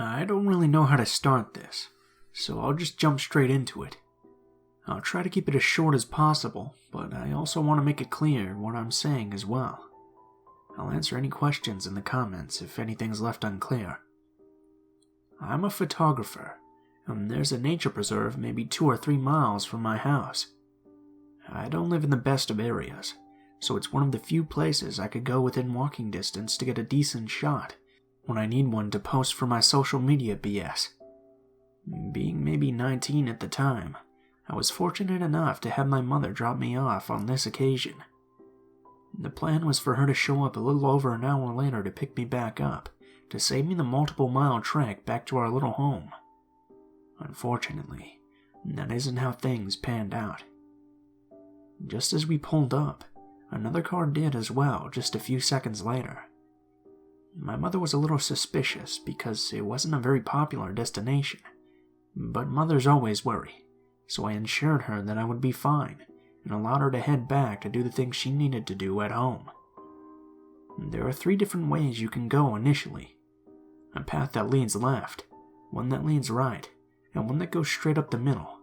I don't really know how to start this, so I'll just jump straight into it. I'll try to keep it as short as possible, but I also want to make it clear what I'm saying as well. I'll answer any questions in the comments if anything's left unclear. I'm a photographer, and there's a nature preserve maybe 2 or 3 miles from my house. I don't live in the best of areas, so it's one of the few places I could go within walking distance to get a decent shot when I need one to post for my social media BS. Being maybe 19 at the time, I was fortunate enough to have my mother drop me off on this occasion. The plan was for her to show up a little over an hour later to pick me back up, to save me the multiple-mile trek back to our little home. Unfortunately, that isn't how things panned out. Just as we pulled up, another car did as well just a few seconds later. My mother was a little suspicious because it wasn't a very popular destination, but mothers always worry, so I assured her that I would be fine and allowed her to head back to do the things she needed to do at home. There are 3 different ways you can go initially. A path that leads left, one that leads right, and one that goes straight up the middle.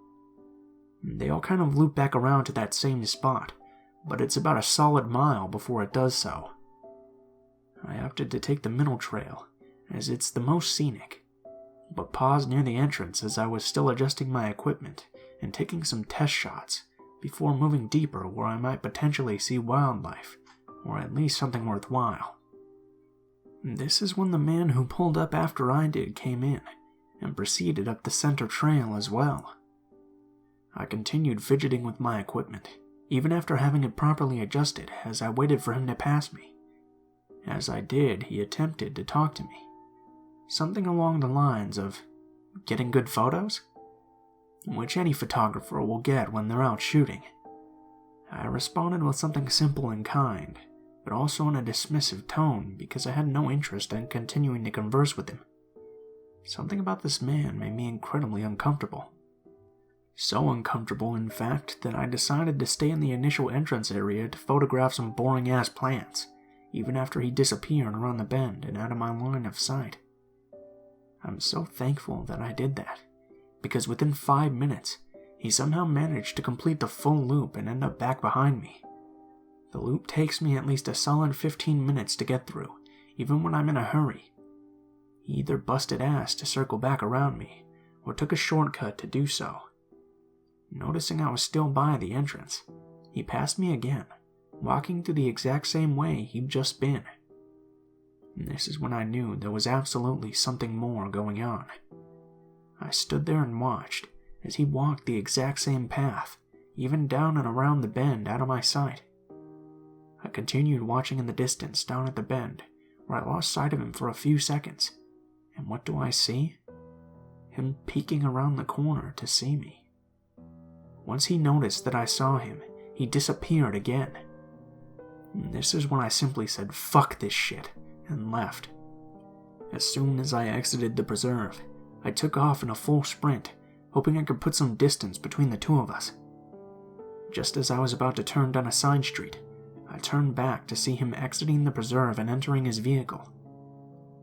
They all kind of loop back around to that same spot, but it's about a solid mile before it does so. I opted to take the middle trail, as it's the most scenic, but paused near the entrance as I was still adjusting my equipment and taking some test shots before moving deeper where I might potentially see wildlife, or at least something worthwhile. This is when the man who pulled up after I did came in, and proceeded up the center trail as well. I continued fidgeting with my equipment, even after having it properly adjusted as I waited for him to pass me. As I did, he attempted to talk to me. Something along the lines of, "Getting good photos?" Which any photographer will get when they're out shooting. I responded with something simple and kind, but also in a dismissive tone because I had no interest in continuing to converse with him. Something about this man made me incredibly uncomfortable. So uncomfortable, in fact, that I decided to stay in the initial entrance area to photograph some boring-ass plants, even after he disappeared around the bend and out of my line of sight. I'm so thankful that I did that, because within 5 minutes, he somehow managed to complete the full loop and end up back behind me. The loop takes me at least a solid 15 minutes to get through, even when I'm in a hurry. He either busted ass to circle back around me, or took a shortcut to do so. Noticing I was still by the entrance, he passed me again, walking through the exact same way he'd just been. And this is when I knew there was absolutely something more going on. I stood there and watched as he walked the exact same path, even down and around the bend out of my sight. I continued watching in the distance down at the bend, where I lost sight of him for a few seconds. And what do I see? Him peeking around the corner to see me. Once he noticed that I saw him, he disappeared again. And this is when I simply said, "Fuck this shit," and left. As soon as I exited the preserve, I took off in a full sprint, hoping I could put some distance between the 2 of us. Just as I was about to turn down a side street, I turned back to see him exiting the preserve and entering his vehicle.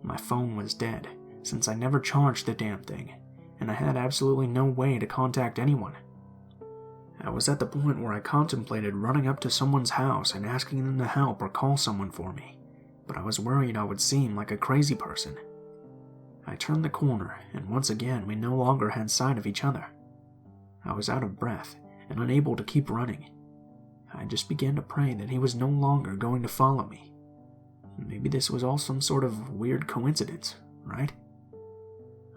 My phone was dead, since I never charged the damn thing, and I had absolutely no way to contact anyone. I was at the point where I contemplated running up to someone's house and asking them to help or call someone for me, but I was worried I would seem like a crazy person. I turned the corner, and once again we no longer had sight of each other. I was out of breath and unable to keep running. I just began to pray that he was no longer going to follow me. Maybe this was all some sort of weird coincidence, right?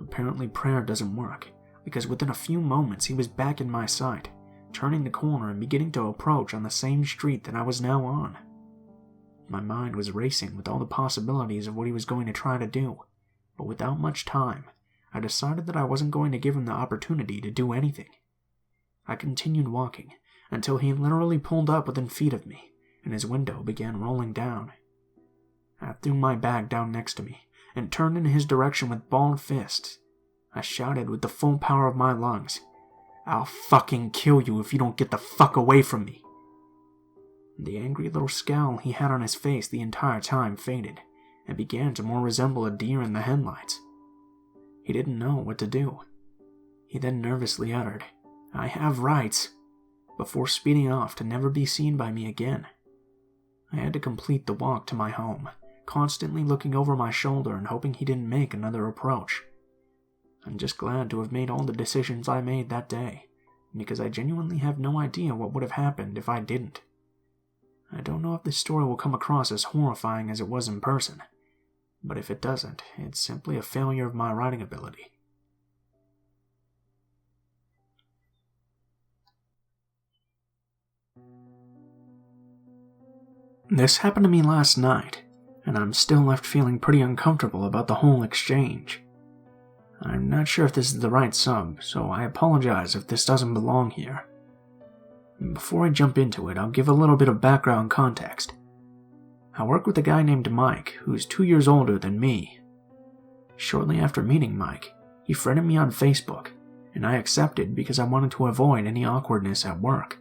Apparently prayer doesn't work, because within a few moments he was back in my sight, turning the corner and beginning to approach on the same street that I was now on. My mind was racing with all the possibilities of what he was going to try to do, but without much time, I decided that I wasn't going to give him the opportunity to do anything. I continued walking until he literally pulled up within feet of me, and his window began rolling down. I threw my bag down next to me and turned in his direction with balled fists. I shouted with the full power of my lungs, "I'll fucking kill you if you don't get the fuck away from me." The angry little scowl he had on his face the entire time faded, and began to more resemble a deer in the headlights. He didn't know what to do. He then nervously uttered, "I have rights," before speeding off to never be seen by me again. I had to complete the walk to my home, constantly looking over my shoulder and hoping he didn't make another approach. I'm just glad to have made all the decisions I made that day, because I genuinely have no idea what would have happened if I didn't. I don't know if this story will come across as horrifying as it was in person, but if it doesn't, it's simply a failure of my writing ability. This happened to me last night, and I'm still left feeling pretty uncomfortable about the whole exchange. I'm not sure if this is the right sub, so I apologize if this doesn't belong here. Before I jump into it, I'll give a little bit of background context. I work with a guy named Mike, who's 2 years older than me. Shortly after meeting Mike, he friended me on Facebook, and I accepted because I wanted to avoid any awkwardness at work,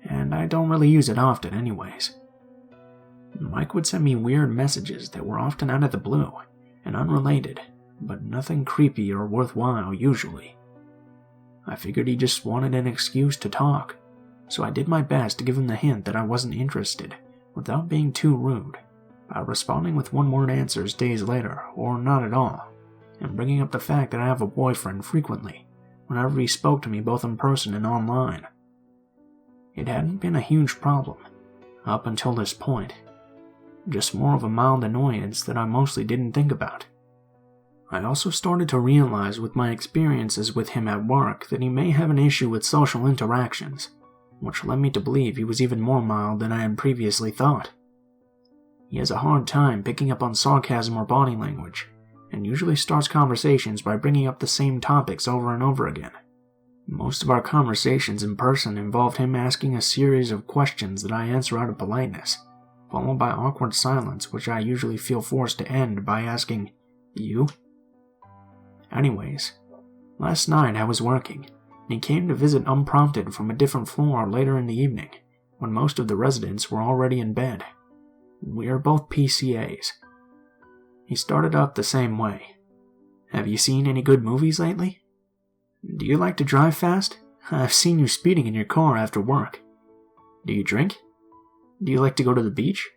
and I don't really use it often anyways. Mike would send me weird messages that were often out of the blue and unrelated, but nothing creepy or worthwhile usually. I figured he just wanted an excuse to talk, so I did my best to give him the hint that I wasn't interested without being too rude, by responding with one-word answers days later or not at all, and bringing up the fact that I have a boyfriend frequently whenever he spoke to me both in person and online. It hadn't been a huge problem up until this point. Just more of a mild annoyance that I mostly didn't think about. I also started to realize with my experiences with him at work that he may have an issue with social interactions, which led me to believe he was even more mild than I had previously thought. He has a hard time picking up on sarcasm or body language, and usually starts conversations by bringing up the same topics over and over again. Most of our conversations in person involved him asking a series of questions that I answer out of politeness, followed by awkward silence, which I usually feel forced to end by asking, "You?" Anyways, last night I was working, and he came to visit unprompted from a different floor later in the evening, when most of the residents were already in bed. We are both PCAs. He started up the same way. "Have you seen any good movies lately? Do you like to drive fast? I've seen you speeding in your car after work. Do you drink? Do you like to go to the beach?"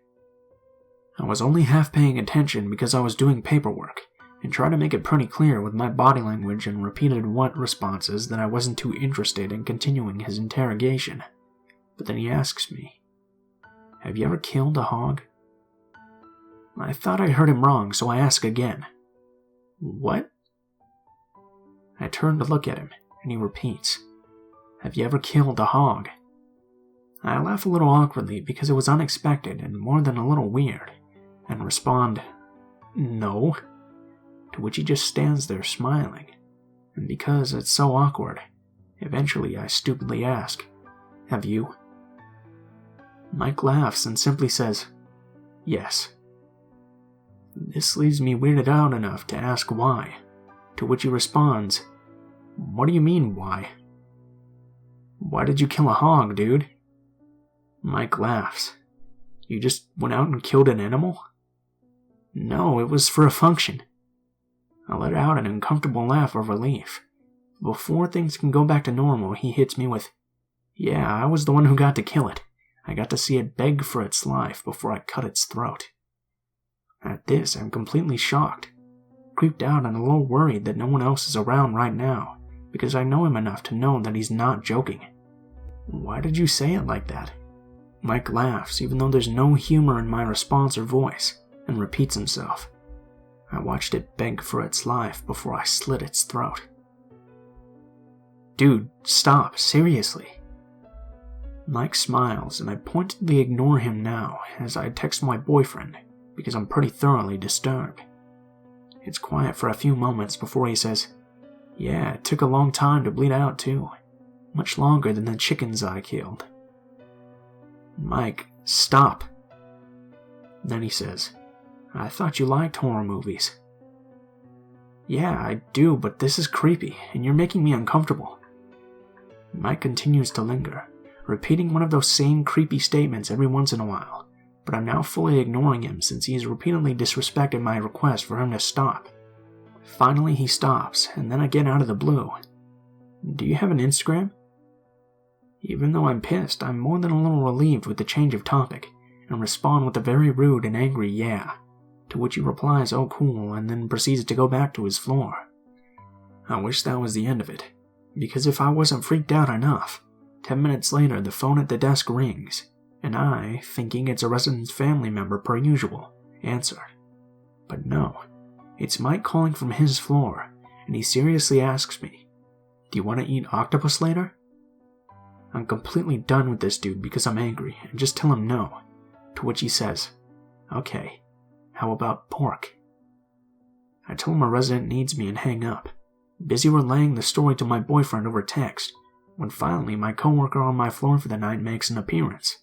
I was only half paying attention because I was doing paperwork, and tried to make it pretty clear with my body language and repeated what responses that I wasn't too interested in continuing his interrogation. But then he asks me, "Have you ever killed a hog?" I thought I heard him wrong, so I ask again, "What?" I turn to look at him, and he repeats, "Have you ever killed a hog?" I laugh a little awkwardly because it was unexpected and more than a little weird, and respond, "No," to which he just stands there smiling, and because it's so awkward, eventually I stupidly ask, "Have you?" Mike laughs and simply says, "Yes." This leaves me weirded out enough to ask why, to which he responds, "What do you mean, why? Why did you kill a hog, dude?" Mike laughs. "You just went out and killed an animal?" "No, it was for a function." I let out an uncomfortable laugh of relief. Before things can go back to normal, he hits me with, "Yeah, I was the one who got to kill it. I got to see it beg for its life before I cut its throat." At this, I'm completely shocked, creeped out and a little worried that no one else is around right now, because I know him enough to know that he's not joking. "Why did you say it like that?" Mike laughs, even though there's no humor in my response or voice, and repeats himself. "I watched it beg for its life before I slit its throat." "Dude, stop, seriously." Mike smiles, and I pointedly ignore him now as I text my boyfriend, because I'm pretty thoroughly disturbed. It's quiet for a few moments before he says, "Yeah, it took a long time to bleed out too. Much longer than the chickens I killed." "Mike, stop." Then he says, "I thought you liked horror movies." "Yeah, I do, but this is creepy, and you're making me uncomfortable." Mike continues to linger, repeating one of those same creepy statements every once in a while, but I'm now fully ignoring him since he has repeatedly disrespected my request for him to stop. Finally he stops, and then again out of the blue. "Do you have an Instagram?" Even though I'm pissed, I'm more than a little relieved with the change of topic, and respond with a very rude and angry "yeah," to which he replies "oh cool," and then proceeds to go back to his floor. I wish that was the end of it, because if I wasn't freaked out enough, 10 minutes later the phone at the desk rings, and I, thinking it's a resident's family member per usual, answer. But no, it's Mike calling from his floor, and he seriously asks me, "Do you want to eat octopus later?" I'm completely done with this dude because I'm angry and just tell him no, to which he says, "Okay, how about pork?" I tell him a resident needs me and hang up, busy relaying the story to my boyfriend over text, when finally my coworker on my floor for the night makes an appearance.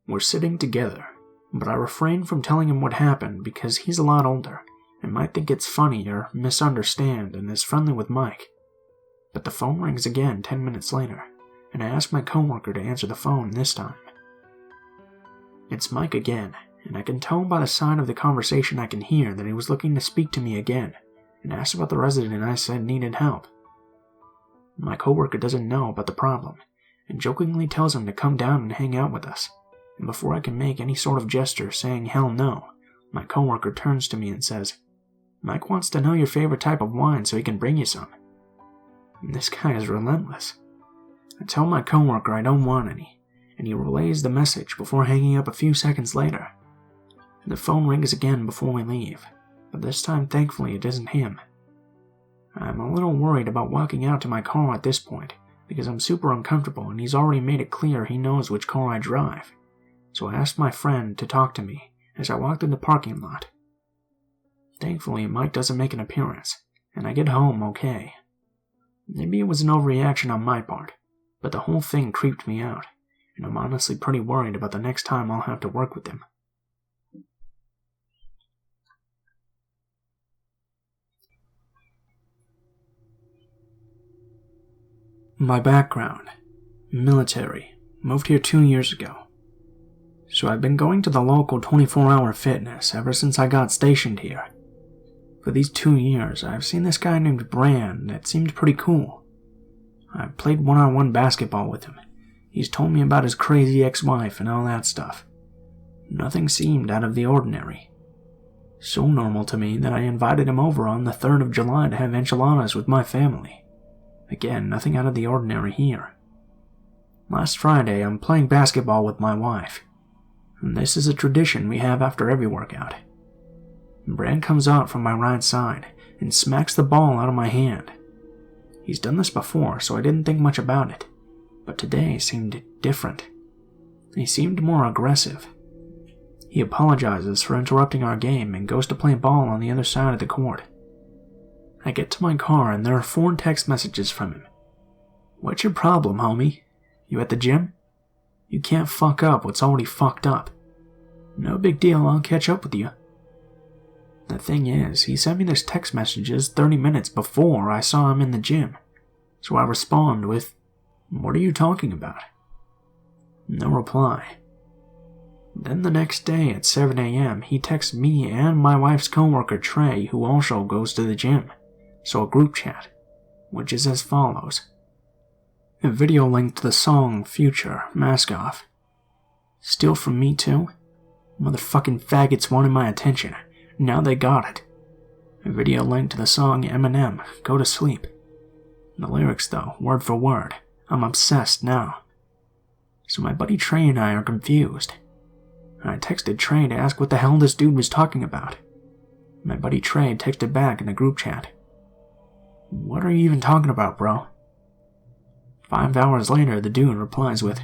We're sitting together, but I refrain from telling him what happened because he's a lot older and might think it's funny or misunderstand and is friendly with Mike. But the phone rings again 10 minutes later, and I ask my coworker to answer the phone this time. It's Mike again, and I can tell by the side of the conversation I can hear that he was looking to speak to me again, and asked about the resident I said needed help. My coworker doesn't know about the problem, and jokingly tells him to come down and hang out with us, and before I can make any sort of gesture saying hell no, my coworker turns to me and says, "Mike wants to know your favorite type of wine so he can bring you some." And this guy is relentless. I tell my coworker I don't want any, and he relays the message before hanging up a few seconds later. The phone rings again before we leave, but this time thankfully it isn't him. I'm a little worried about walking out to my car at this point, because I'm super uncomfortable and he's already made it clear he knows which car I drive, so I asked my friend to talk to me as I walked in the parking lot. Thankfully Mike doesn't make an appearance, and I get home okay. Maybe it was an overreaction on my part, but the whole thing creeped me out, and I'm honestly pretty worried about the next time I'll have to work with him. My background: military, moved here 2 years ago. So I've been going to the local 24-hour fitness ever since I got stationed here. For these 2 years, I've seen this guy named Bran that seemed pretty cool. I've played one-on-one basketball with him. He's told me about his crazy ex-wife and all that stuff. Nothing seemed out of the ordinary. So normal to me that I invited him over on the 3rd of July to have enchiladas with my family. Again, nothing out of the ordinary here. Last Friday, I'm playing basketball with my wife. And this is a tradition we have after every workout. Bran comes out from my right side and smacks the ball out of my hand. He's done this before, so I didn't think much about it, but today seemed different. He seemed more aggressive. He apologizes for interrupting our game and goes to play ball on the other side of the court. I get to my car and there are 4 text messages from him. "What's your problem, homie? You at the gym? You can't fuck up what's already fucked up. No big deal, I'll catch up with you." The thing is, he sent me this text messages 30 minutes before I saw him in the gym, so I respond with, "What are you talking about?" No reply. Then the next day at 7 a.m., he texts me and my wife's coworker Trey, who also goes to the gym, so a group chat, which is as follows. A video link to the song Future, Mask Off. "Steal from me too? Motherfucking faggots wanted my attention. Now they got it." A video link to the song Eminem, Go to Sleep. The lyrics though, word for word. I'm obsessed now. So my buddy Trey and I are confused. I texted Trey to ask what the hell this dude was talking about. My buddy Trey texted back in the group chat. "What are you even talking about, bro?" 5 hours later, the dude replies with,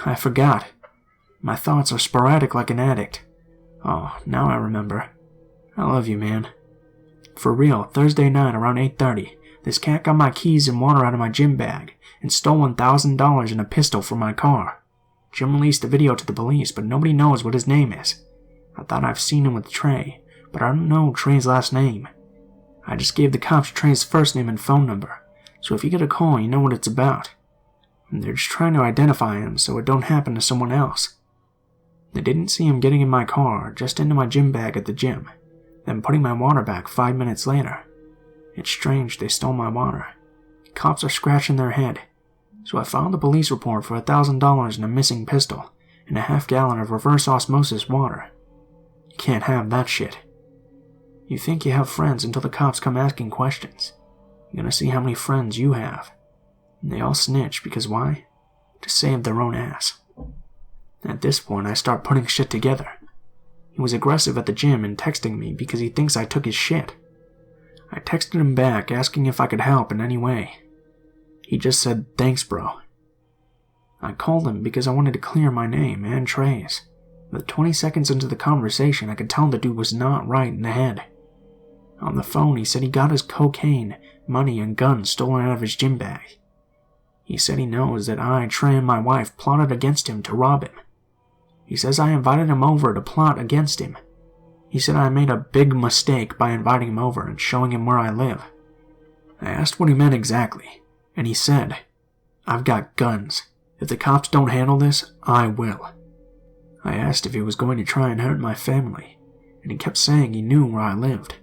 "I forgot. My thoughts are sporadic like an addict. Oh, now I remember. I love you, man. For real, Thursday night around 8:30, this cat got my keys and water out of my gym bag and stole $1,000 and a pistol from my car. Jim released the video to the police, but nobody knows what his name is. I thought I've seen him with Trey, but I don't know Trey's last name. I just gave the cops Trey's first name and phone number, so if you get a call, you know what it's about. And they're just trying to identify him so it don't happen to someone else. They didn't see him getting in my car, just into my gym bag at the gym, then putting my water back 5 minutes later. It's strange they stole my water. The cops are scratching their head. So I filed a police report for $1,000 and a missing pistol, and a half-gallon of reverse osmosis water. You can't have that shit. You think you have friends until the cops come asking questions. You're gonna see how many friends you have. And they all snitch because why? To save their own ass. At this point, I start putting shit together. He was aggressive at the gym and texting me because he thinks I took his shit. I texted him back asking if I could help in any way. He just said, "Thanks, bro." I called him because I wanted to clear my name and Trey's. But 20 seconds into the conversation, I could tell the dude was not right in the head. On the phone, he said he got his cocaine, money, and guns stolen out of his gym bag. He said he knows that I, Trey, and my wife plotted against him to rob him. He says I invited him over to plot against him. He said I made a big mistake by inviting him over and showing him where I live. I asked what he meant exactly, and he said, "I've got guns. If the cops don't handle this, I will." I asked if he was going to try and hurt my family, and he kept saying he knew where I lived.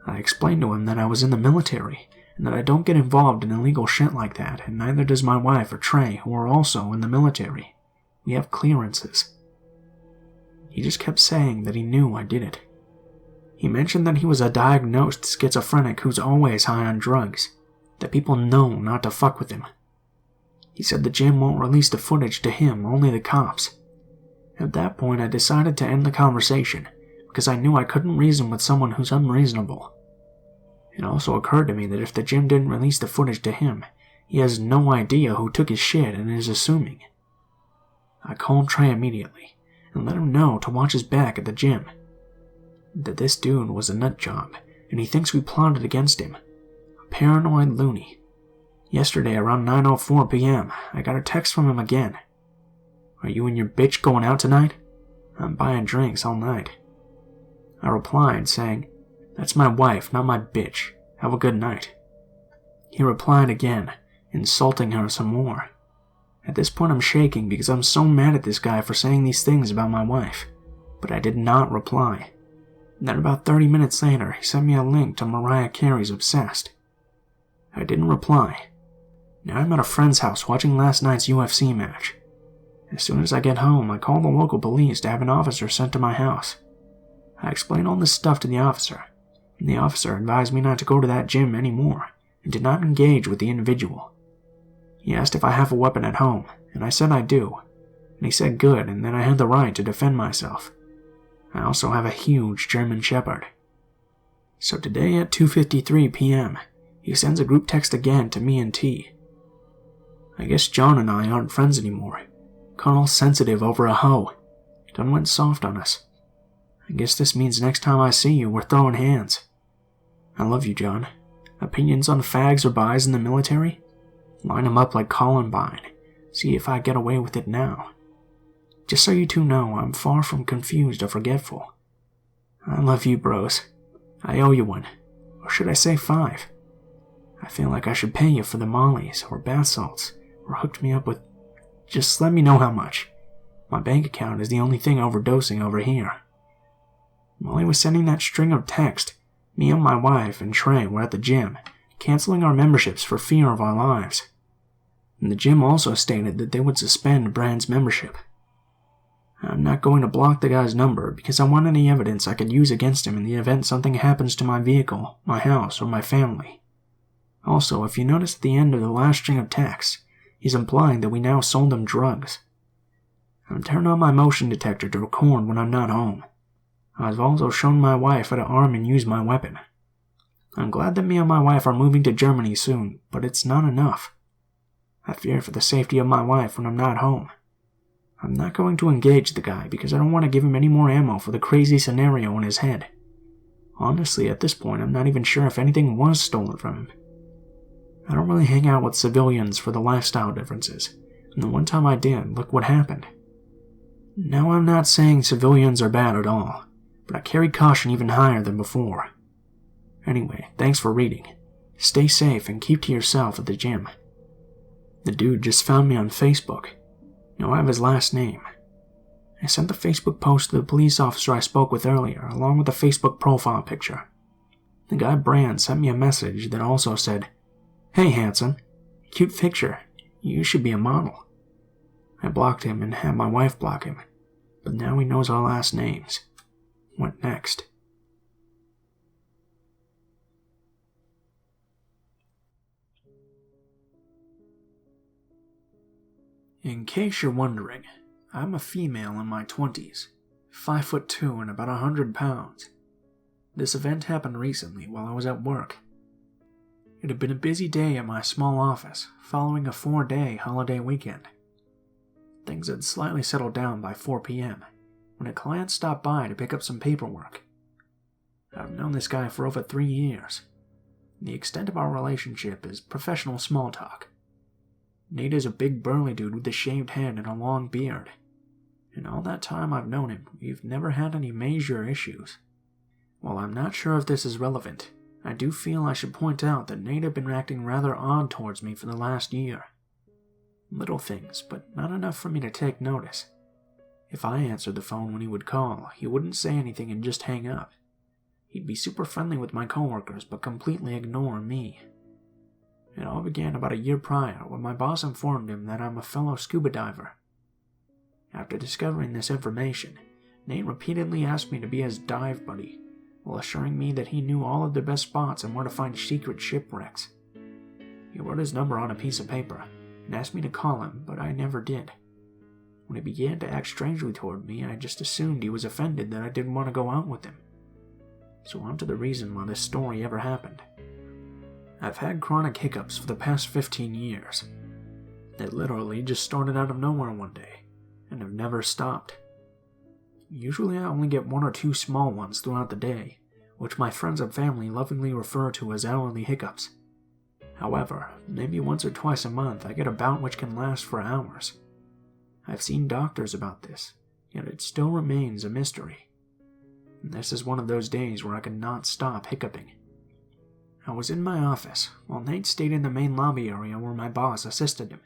I explained to him that I was in the military, and that I don't get involved in illegal shit like that, and neither does my wife or Trey, who are also in the military. We have clearances. He just kept saying that he knew I did it. He mentioned that he was a diagnosed schizophrenic who's always high on drugs, that people know not to fuck with him. He said the gym won't release the footage to him, only the cops. At that point, I decided to end the conversation, because I knew I couldn't reason with someone who's unreasonable. It also occurred to me that if the gym didn't release the footage to him, he has no idea who took his shit and is assuming. I called Trey immediately, and let him know to watch his back at the gym. That this dude was a nut job, and he thinks we plotted against him. A paranoid loony. Yesterday around 9:04 p.m., I got a text from him again. "Are you and your bitch going out tonight? I'm buying drinks all night." I replied saying, "That's my wife, not my bitch. Have a good night." He replied again, insulting her some more. At this point I'm shaking because I'm so mad at this guy for saying these things about my wife, but I did not reply. Then about 30 minutes later, he sent me a link to Mariah Carey's Obsessed. I didn't reply. Now I'm at a friend's house watching last night's UFC match. As soon as I get home, I call the local police to have an officer sent to my house. I explained all this stuff to the officer, and the officer advised me not to go to that gym anymore, and did not engage with the individual. He asked if I have a weapon at home, and I said I do, and he said good and that I had the right to defend myself. I also have a huge German Shepherd. So today at 2:53 p.m., he sends a group text again to me and T. I guess John and I aren't friends anymore. Got all sensitive over a hoe. Done went soft on us. I guess this means next time I see you, we're throwing hands. I love you, John. Opinions on fags or buys in the military? Line them up like Columbine. See if I get away with it now. Just so you two know, I'm far from confused or forgetful. I love you, bros. I owe you one. Or should I say 5? I feel like I should pay you for the mollies or bath salts, or hooked me up with... Just let me know how much. My bank account is the only thing overdosing over here. While he was sending that string of text, me and my wife and Trey were at the gym, canceling our memberships for fear of our lives. And the gym also stated that they would suspend Brand's membership. I'm not going to block the guy's number because I want any evidence I could use against him in the event something happens to my vehicle, my house, or my family. Also, if you notice at the end of the last string of texts, he's implying that we now sold him drugs. I've turned on my motion detector to record when I'm not home. I've also shown my wife how to arm and use my weapon. I'm glad that me and my wife are moving to Germany soon, but it's not enough. I fear for the safety of my wife when I'm not home. I'm not going to engage the guy because I don't want to give him any more ammo for the crazy scenario in his head. Honestly, at this point, I'm not even sure if anything was stolen from him. I don't really hang out with civilians for the lifestyle differences, and the one time I did, look what happened. Now I'm not saying civilians are bad at all, but I carry caution even higher than before. Anyway, thanks for reading. Stay safe and keep to yourself at the gym. The dude just found me on Facebook. Now I have his last name. I sent the Facebook post to the police officer I spoke with earlier, along with the Facebook profile picture. The guy Brand sent me a message that also said, "Hey Hanson, cute picture, you should be a model." I blocked him and had my wife block him, but now he knows our last names. What next? In case you're wondering, I'm a female in my 20s, 5'2" and about 100 pounds. This event happened recently while I was at work. It had been a busy day at my small office, following a 4-day holiday weekend. Things had slightly settled down by 4 p.m. when a client stopped by to pick up some paperwork. I've known this guy for over 3 years. The extent of our relationship is professional small talk. Nate is a big burly dude with a shaved head and a long beard. In all that time I've known him, we've never had any major issues. While I'm not sure if this is relevant, I do feel I should point out that Nate had been acting rather odd towards me for the last year. Little things, but not enough for me to take notice. If I answered the phone when he would call, he wouldn't say anything and just hang up. He'd be super friendly with my coworkers, but completely ignore me. It all began about a year prior when my boss informed him that I'm a fellow scuba diver. After discovering this information, Nate repeatedly asked me to be his dive buddy, while assuring me that he knew all of the best spots and where to find secret shipwrecks. He wrote his number on a piece of paper and asked me to call him, but I never did. When he began to act strangely toward me, I just assumed he was offended that I didn't want to go out with him. So on to the reason why this story ever happened. I've had chronic hiccups for the past 15 years. They literally just started out of nowhere one day, and have never stopped. Usually I only get 1 or 2 small ones throughout the day, which my friends and family lovingly refer to as hourly hiccups. However, maybe once or twice a month I get a bout which can last for hours. I've seen doctors about this, yet it still remains a mystery. And this is one of those days where I could not stop hiccuping. I was in my office, while Nate stayed in the main lobby area where my boss assisted him.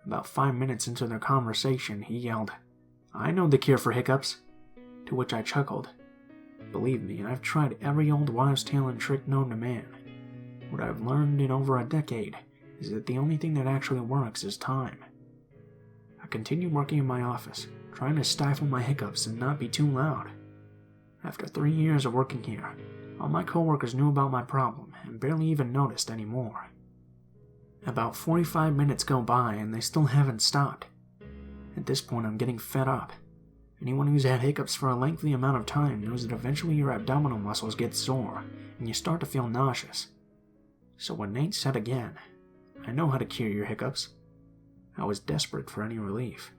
About 5 minutes into their conversation, he yelled, "I know the cure for hiccups," to which I chuckled. Believe me, I've tried every old wives' tale and trick known to man. What I've learned in over a decade is that the only thing that actually works is time. I continued working in my office, trying to stifle my hiccups and not be too loud. After 3 years of working here, all my coworkers knew about my problem and barely even noticed anymore. About 45 minutes go by and they still haven't stopped. At this point I'm getting fed up. Anyone who's had hiccups for a lengthy amount of time knows that eventually your abdominal muscles get sore and you start to feel nauseous. So when Nate said again, "I know how to cure your hiccups," I was desperate for any relief.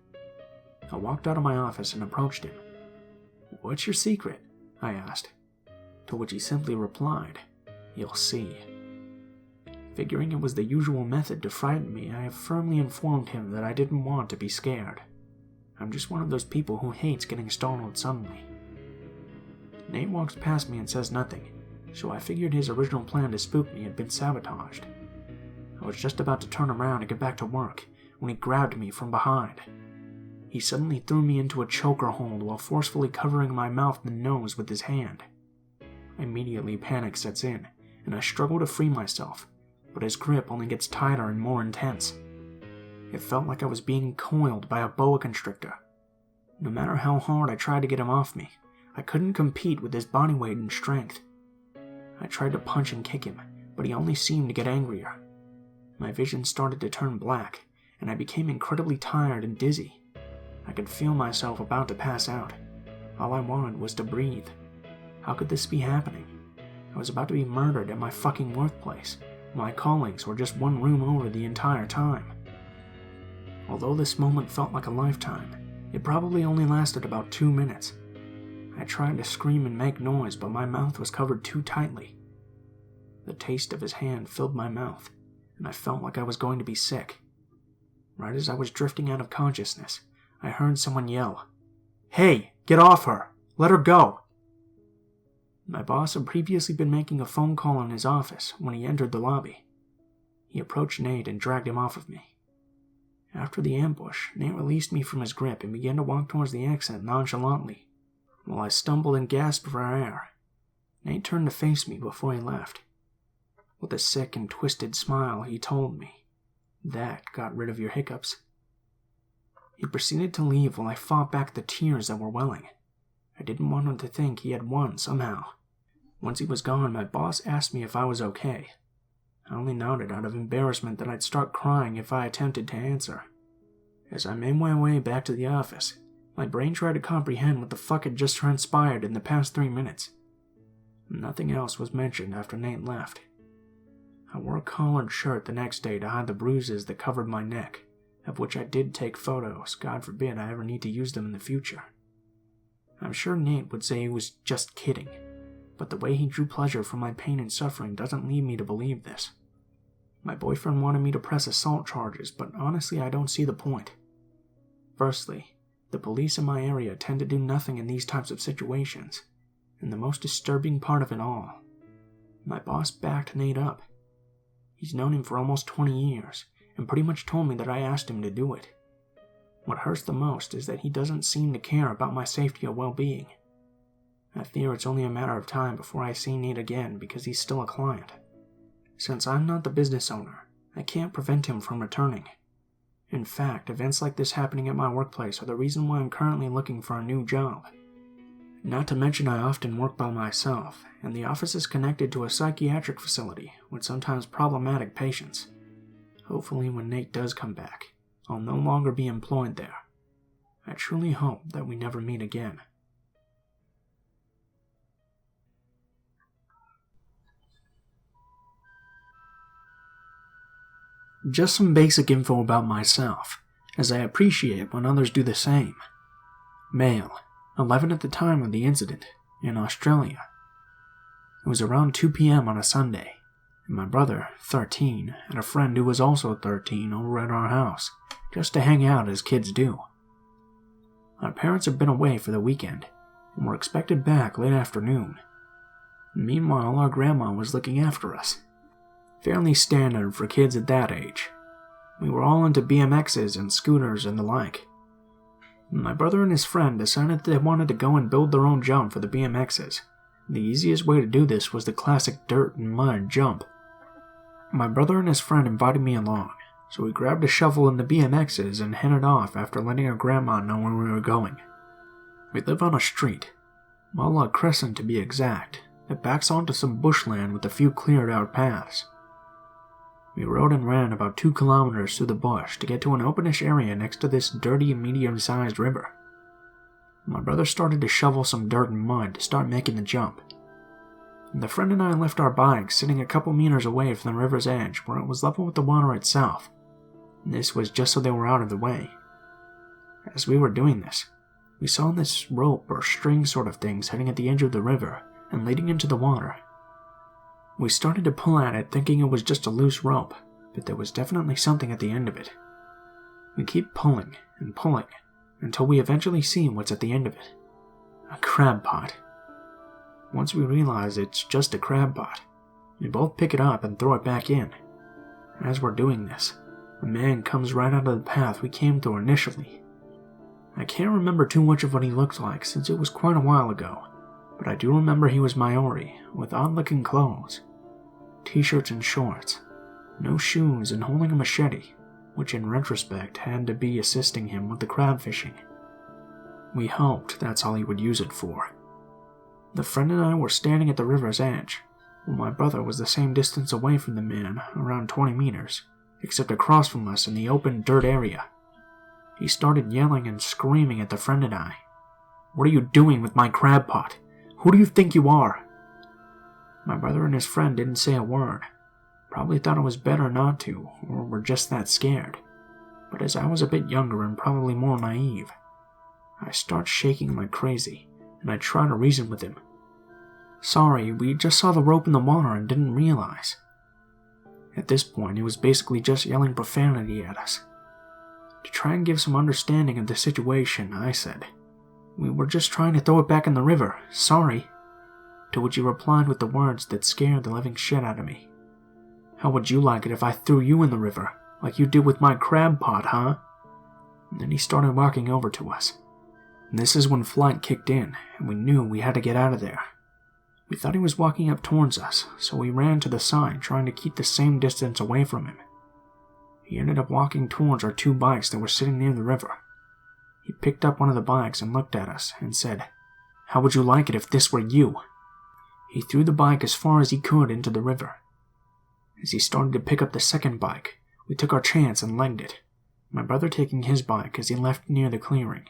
I walked out of my office and approached him. "What's your secret?" I asked. To which he simply replied, "You'll see." Figuring it was the usual method to frighten me, I firmly informed him that I didn't want to be scared. I'm just one of those people who hates getting startled suddenly. Nate walks past me and says nothing, so I figured his original plan to spook me had been sabotaged. I was just about to turn around and get back to work when he grabbed me from behind. He suddenly threw me into a choker hold while forcefully covering my mouth and nose with his hand. Immediately panic sets in, and I struggle to free myself, but his grip only gets tighter and more intense. It felt like I was being coiled by a boa constrictor. No matter how hard I tried to get him off me, I couldn't compete with his body weight and strength. I tried to punch and kick him, but he only seemed to get angrier. My vision started to turn black, and I became incredibly tired and dizzy. I could feel myself about to pass out. All I wanted was to breathe. How could this be happening? I was about to be murdered at my fucking workplace. My colleagues were just one room over the entire time. Although this moment felt like a lifetime, it probably only lasted about 2 minutes. I tried to scream and make noise, but my mouth was covered too tightly. The taste of his hand filled my mouth, and I felt like I was going to be sick. Right as I was drifting out of consciousness, I heard someone yell, "Hey, get off her! Let her go!" My boss had previously been making a phone call in his office when he entered the lobby. He approached Nate and dragged him off of me. After the ambush, Nate released me from his grip and began to walk towards the exit nonchalantly, while I stumbled and gasped for air. Nate turned to face me before he left. With a sick and twisted smile, he told me, "That got rid of your hiccups." He proceeded to leave while I fought back the tears that were welling. I didn't want him to think he had won somehow. Once he was gone, my boss asked me if I was okay. I only nodded out of embarrassment that I'd start crying if I attempted to answer. As I made my way back to the office, my brain tried to comprehend what the fuck had just transpired in the past 3 minutes. Nothing else was mentioned after Nate left. I wore a collared shirt the next day to hide the bruises that covered my neck, of which I did take photos. God forbid I ever need to use them in the future. I'm sure Nate would say he was just kidding, but the way he drew pleasure from my pain and suffering doesn't lead me to believe this. My boyfriend wanted me to press assault charges, but honestly I don't see the point. Firstly, the police in my area tend to do nothing in these types of situations, and the most disturbing part of it all, my boss backed Nate up. He's known him for almost 20 years, and pretty much told me that I asked him to do it. What hurts the most is that he doesn't seem to care about my safety or well-being. I fear it's only a matter of time before I see Nate again because he's still a client. Since I'm not the business owner, I can't prevent him from returning. In fact, events like this happening at my workplace are the reason why I'm currently looking for a new job. Not to mention I often work by myself, and the office is connected to a psychiatric facility with sometimes problematic patients. Hopefully when Nate does come back, I'll no longer be employed there. I truly hope that we never meet again. Just some basic info about myself, as I appreciate when others do the same. Male, 11 at the time of the incident, in Australia. It was around 2 p.m. on a Sunday, and my brother, 13, and a friend who was also 13 over at our house, just to hang out as kids do. Our parents had been away for the weekend, and were expected back late afternoon. Meanwhile, our grandma was looking after us. Fairly standard for kids at that age. We were all into BMXs and scooters and the like. My brother and his friend decided they wanted to go and build their own jump for the BMXs. The easiest way to do this was the classic dirt and mud jump. My brother and his friend invited me along, so we grabbed a shovel and the BMXs and headed off after letting our grandma know where we were going. We live on a street, Mala Crescent to be exact, that backs onto some bushland with a few cleared out paths. We rode and ran about 2 kilometers through the bush to get to an openish area next to this dirty medium-sized river. My brother started to shovel some dirt and mud to start making the jump. The friend and I left our bikes sitting a couple meters away from the river's edge where it was level with the water itself. This was just so they were out of the way. As we were doing this, we saw this rope or string sort of thing heading at the edge of the river and leading into the water. We started to pull at it thinking it was just a loose rope, but there was definitely something at the end of it. We keep pulling and pulling until we eventually see what's at the end of it. A crab pot. Once we realize it's just a crab pot, we both pick it up and throw it back in. As we're doing this, a man comes right out of the path we came through initially. I can't remember too much of what he looked like since it was quite a while ago, but I do remember he was Maori, with odd-looking clothes. T-shirts and shorts, no shoes, and holding a machete, which in retrospect had to be assisting him with the crab fishing. We hoped that's all he would use it for. The friend and I were standing at the river's edge, while my brother was the same distance away from the man, around 20 meters, except across from us in the open dirt area. He started yelling and screaming at the friend and I. "What are you doing with my crab pot? Who do you think you are?" My brother and his friend didn't say a word. Probably thought it was better not to, or were just that scared. But as I was a bit younger and probably more naive, I start shaking like crazy, and I try to reason with him. "Sorry, we just saw the rope in the water and didn't realize." At this point, he was basically just yelling profanity at us. To try and give some understanding of the situation, I said, "We were just trying to throw it back in the river, sorry." To which he replied with the words that scared the living shit out of me. "How would you like it if I threw you in the river, like you did with my crab pot, huh?" And then he started walking over to us. And this is when flight kicked in, and we knew we had to get out of there. We thought he was walking up towards us, so we ran to the side trying to keep the same distance away from him. He ended up walking towards our 2 bikes that were sitting near the river. He picked up one of the bikes and looked at us and said, "How would you like it if this were you?" He threw the bike as far as he could into the river. As he started to pick up the second bike, we took our chance and legged it, my brother taking his bike as he left near the clearing.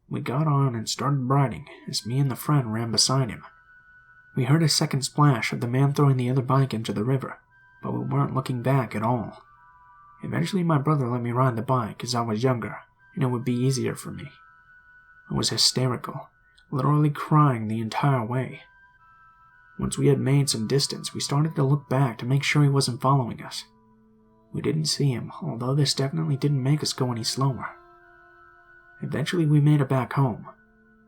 We got on and started riding as me and the friend ran beside him. We heard a second splash of the man throwing the other bike into the river, but we weren't looking back at all. Eventually my brother let me ride the bike as I was younger, and it would be easier for me. I was hysterical, literally crying the entire way. Once we had made some distance, we started to look back to make sure he wasn't following us. We didn't see him, although this definitely didn't make us go any slower. Eventually we made it back home.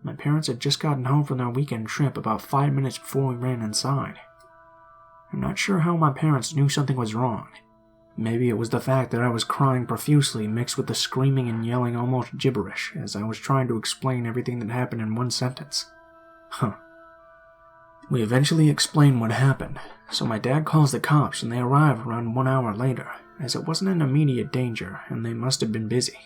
My parents had just gotten home from their weekend trip about 5 minutes before we ran inside. I'm not sure how my parents knew something was wrong. Maybe it was the fact that I was crying profusely mixed with the screaming and yelling almost gibberish as I was trying to explain everything that happened in one sentence. We eventually explained what happened, so my dad calls the cops and they arrive around 1 hour later, as it wasn't an immediate danger and they must have been busy.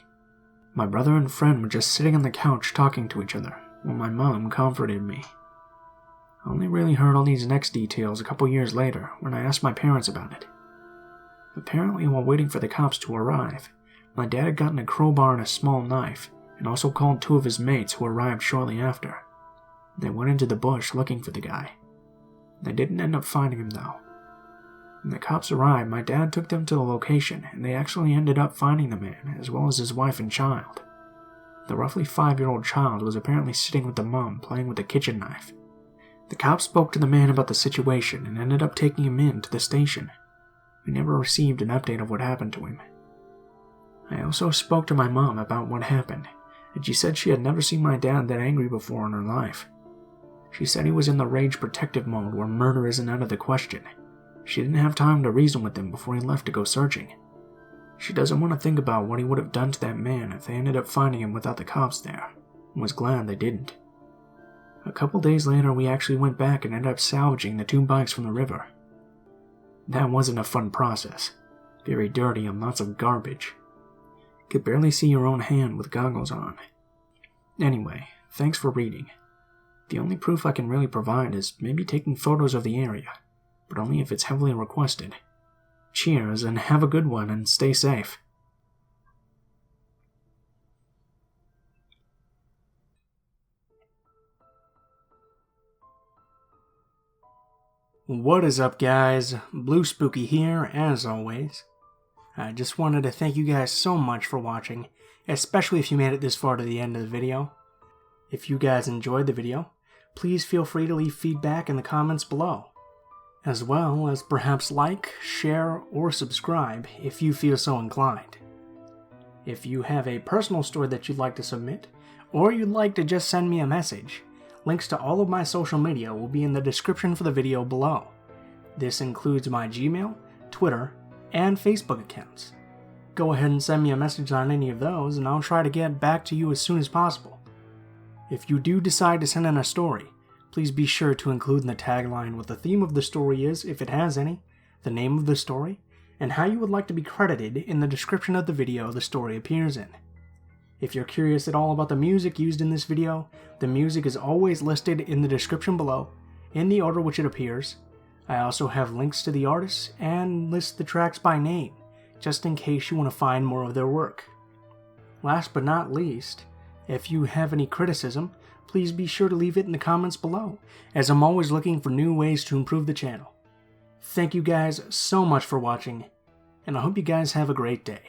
My brother and friend were just sitting on the couch talking to each other, while my mom comforted me. I only really heard all these next details a couple years later when I asked my parents about it. Apparently, while waiting for the cops to arrive, my dad had gotten a crowbar and a small knife, and also called 2 of his mates who arrived shortly after. They went into the bush looking for the guy. They didn't end up finding him though. When the cops arrived, my dad took them to the location, and they actually ended up finding the man, as well as his wife and child. The roughly 5-year-old child was apparently sitting with the mom playing with a kitchen knife. The cops spoke to the man about the situation and ended up taking him in to the station. We never received an update of what happened to him. I also spoke to my mom about what happened, and she said she had never seen my dad that angry before in her life. She said he was in the rage protective mode where murder isn't out of the question. She didn't have time to reason with him before he left to go searching. She doesn't want to think about what he would have done to that man if they ended up finding him without the cops there, and was glad they didn't. A couple days later, we actually went back and ended up salvaging the 2 bikes from the river. That wasn't a fun process. Very dirty and lots of garbage. Could barely see your own hand with goggles on. Anyway, thanks for reading. The only proof I can really provide is maybe taking photos of the area, but only if it's heavily requested. Cheers, and have a good one, and stay safe. What is up, guys? Blue Spooky here, as always. I just wanted to thank you guys so much for watching, especially if you made it this far to the end of the video. If you guys enjoyed the video, please feel free to leave feedback in the comments below, as well as perhaps like, share, or subscribe if you feel so inclined. If you have a personal story that you'd like to submit, or you'd like to just send me a message, links to all of my social media will be in the description for the video below. This includes my Gmail, Twitter, and Facebook accounts. Go ahead and send me a message on any of those, and I'll try to get back to you as soon as possible. If you do decide to send in a story, please be sure to include in the tagline what the theme of the story is, if it has any, the name of the story, and how you would like to be credited in the description of the video the story appears in. If you're curious at all about the music used in this video, the music is always listed in the description below, in the order which it appears. I also have links to the artists and list the tracks by name, just in case you want to find more of their work. Last but not least, if you have any criticism, please be sure to leave it in the comments below, as I'm always looking for new ways to improve the channel. Thank you guys so much for watching, and I hope you guys have a great day.